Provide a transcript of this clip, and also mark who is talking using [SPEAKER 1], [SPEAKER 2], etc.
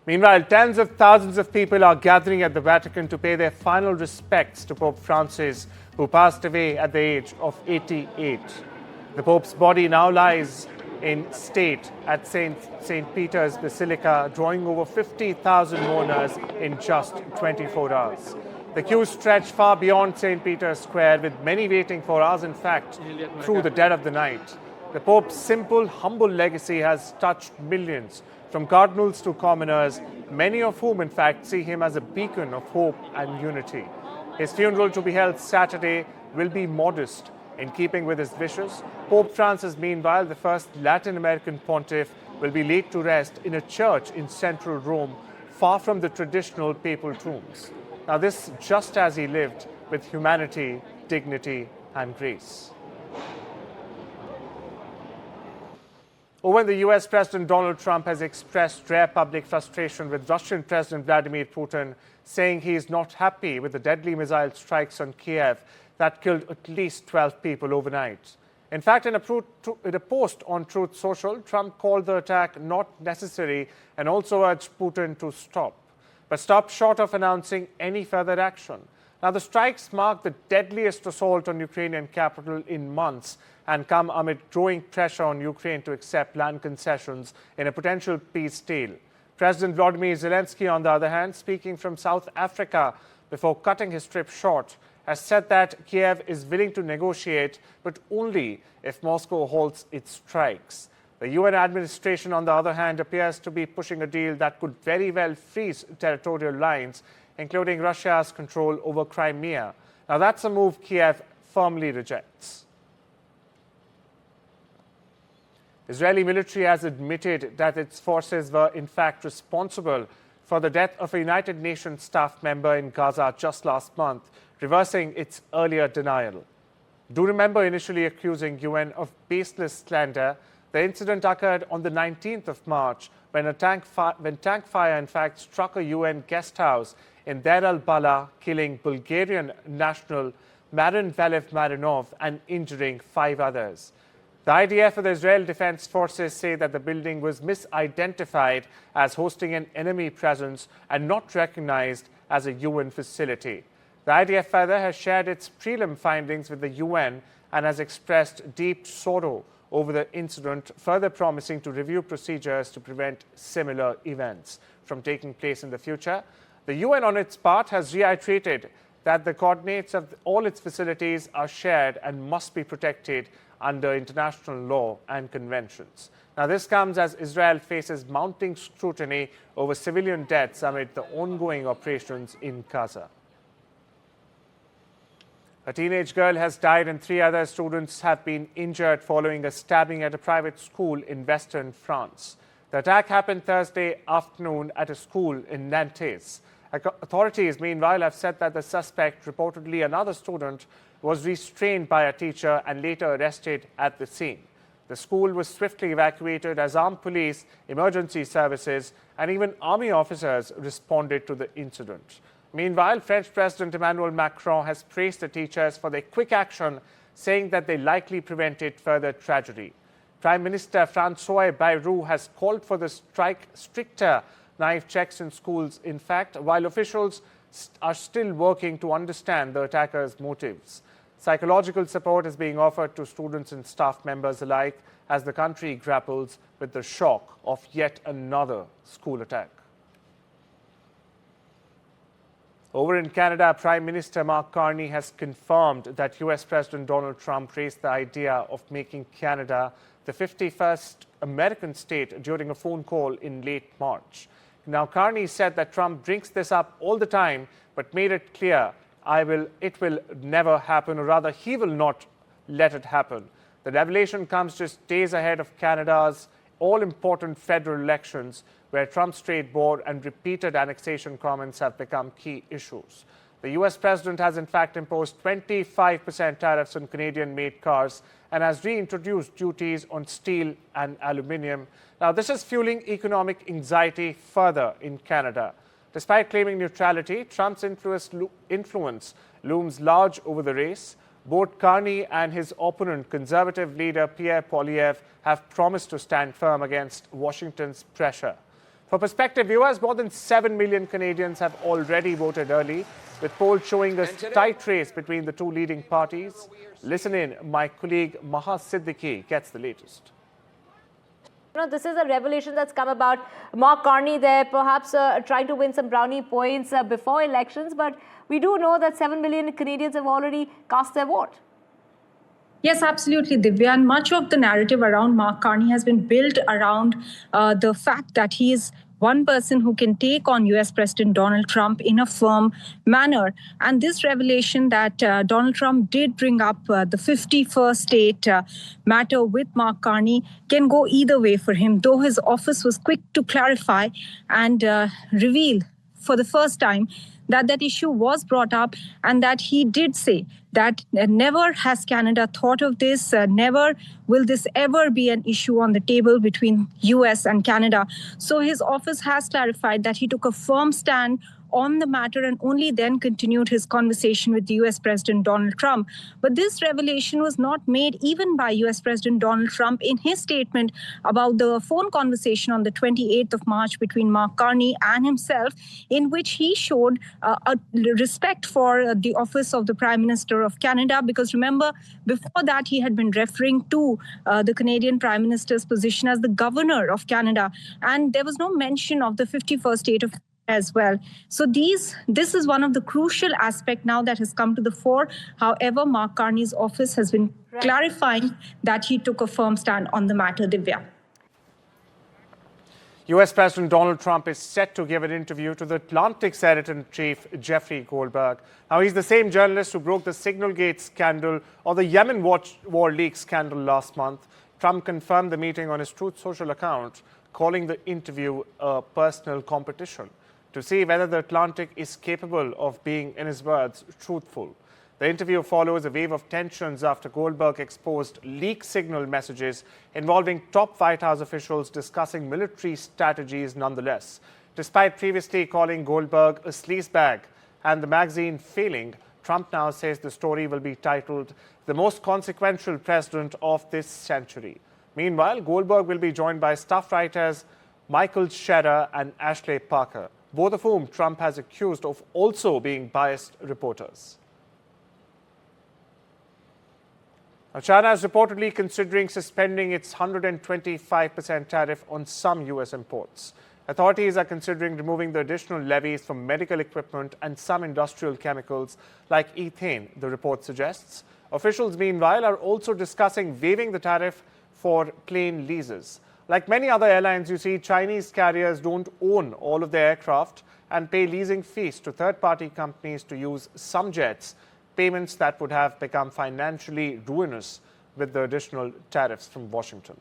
[SPEAKER 1] Meanwhile, tens of thousands of people are gathering at the Vatican to pay their final respects to Pope Francis, who passed away at the age of 88. The Pope's body now lies in state at St. Peter's Basilica, drawing over 50,000 mourners in just 24 hours. The queues stretch far beyond St. Peter's Square, with many waiting for hours, in fact, through the dead of the night. The Pope's simple, humble legacy has touched millions, from cardinals to commoners, many of whom, in fact, see him as a beacon of hope and unity. His funeral, to be held Saturday, will be modest, in keeping with his wishes. Pope Francis, meanwhile, the first Latin American pontiff, will be laid to rest in a church in central Rome, far from the traditional papal tombs. Now, this just as he lived, with humanity, dignity, and grace. Over in the US, President Donald Trump has expressed rare public frustration with Russian President Vladimir Putin, saying he is not happy with the deadly missile strikes on Kiev that killed at least 12 people overnight. In fact, in a post on Truth Social, Trump called the attack not necessary and also urged Putin to stop, but stopped short of announcing any further action. Now, the strikes mark the deadliest assault on Ukrainian capital in months and come amid growing pressure on Ukraine to accept land concessions in a potential peace deal. President Volodymyr Zelensky, on the other hand, speaking from South Africa before cutting his trip short, has said that Kiev is willing to negotiate, but only if Moscow halts its strikes. The UN administration, on the other hand, appears to be pushing a deal that could very well freeze territorial lines, including Russia's control over Crimea. Now, that's a move Kiev firmly rejects. Israeli military has admitted that its forces were in fact responsible for the death of a United Nations staff member in Gaza just last month, reversing its earlier denial. Do remember initially accusing UN of baseless slander. The incident occurred on the 19th of March when tank fire in fact struck a UN guest house in Deir al-Bala, killing Bulgarian national Marin Valev Marinov and injuring 5 others. The IDF of the Israel Defense Forces say that the building was misidentified as hosting an enemy presence and not recognized as a UN facility. The IDF further has shared its prelim findings with the UN and has expressed deep sorrow over the incident, further promising to review procedures to prevent similar events from taking place in the future. The UN, on its part, has reiterated that the coordinates of all its facilities are shared and must be protected under international law and conventions. Now, this comes as Israel faces mounting scrutiny over civilian deaths amid the ongoing operations in Gaza. A teenage girl has died and 3 other students have been injured following a stabbing at a private school in western France. The attack happened Thursday afternoon at a school in Nantes. Authorities, meanwhile, have said that the suspect, reportedly another student, was restrained by a teacher and later arrested at the scene. The school was swiftly evacuated as armed police, emergency services, and even army officers responded to the incident. Meanwhile, French President Emmanuel Macron has praised the teachers for their quick action, saying that they likely prevented further tragedy. Prime Minister François Bayrou has called for the stricter knife checks in schools, in fact, while officials are still working to understand the attackers' motives. Psychological support is being offered to students and staff members alike as the country grapples with the shock of yet another school attack. Over in Canada, Prime Minister Mark Carney has confirmed that US President Donald Trump raised the idea of making Canada the 51st American state during a phone call in late March. Now, Carney said that Trump brings this up all the time, but made it clear it will never happen, or rather, he will not let it happen. The revelation comes just days ahead of Canada's all-important federal elections, where Trump's trade war and repeated annexation comments have become key issues. The US president has in fact imposed 25% tariffs on Canadian-made cars and has reintroduced duties on steel and aluminium. Now, this is fueling economic anxiety further in Canada. Despite claiming neutrality, Trump's influence looms large over the race. Both Carney and his opponent, Conservative leader Pierre Poilievre, have promised to stand firm against Washington's pressure. For perspective, viewers, more than 7 million Canadians have already voted early, with polls showing a tight race between the two leading parties. Listen in, my colleague Maha Siddiqui gets the latest.
[SPEAKER 2] This is a revelation that's come about. Mark Carney there, perhaps trying to win some brownie points before elections, but we do know that 7 million Canadians have already cast their vote.
[SPEAKER 3] Yes, absolutely, Divya. And much of the narrative around Mark Carney has been built around the fact that he is one person who can take on US President Donald Trump in a firm manner. And this revelation that Donald Trump did bring up the 51st state matter with Mark Carney can go either way for him, though his office was quick to clarify and reveal for the first time that that issue was brought up and that he did say that never has Canada thought of this, never will this ever be an issue on the table between US and Canada. So his office has clarified that he took a firm stand on the matter and only then continued his conversation with the US President Donald Trump. But this revelation was not made even by US President Donald Trump in his statement about the phone conversation on the 28th of March between Mark Carney and himself, in which he showed a respect for the office of the Prime Minister of Canada, because remember, before that he had been referring to the Canadian Prime Minister's position as the Governor of Canada, and there was no mention of the 51st state of as well. So this is one of the crucial aspects now that has come to the fore. However, Mark Carney's office has been clarifying that he took a firm stand on the matter, Divya.
[SPEAKER 1] US President Donald Trump is set to give an interview to the Atlantic's editor-in-chief, Jeffrey Goldberg. Now, he's the same journalist who broke the Signalgate scandal or the Yemen war leaks scandal last month. Trump confirmed the meeting on his Truth Social account, calling the interview a personal competition to see whether the Atlantic is capable of being, in his words, truthful. The interview follows a wave of tensions after Goldberg exposed leaked signal messages involving top White House officials discussing military strategies nonetheless. Despite previously calling Goldberg a sleazebag and the magazine failing, Trump now says the story will be titled "The Most Consequential President of This Century." Meanwhile, Goldberg will be joined by staff writers Michael Scherer and Ashley Parker, both of whom Trump has accused of also being biased reporters. Now, China is reportedly considering suspending its 125% tariff on some U.S. imports. Authorities are considering removing the additional levies from medical equipment and some industrial chemicals like ethane, the report suggests. Officials, meanwhile, are also discussing waiving the tariff for plane leases. Like many other airlines, you see, Chinese carriers don't own all of their aircraft and pay leasing fees to third-party companies to use some jets, payments that would have become financially ruinous with the additional tariffs from Washington.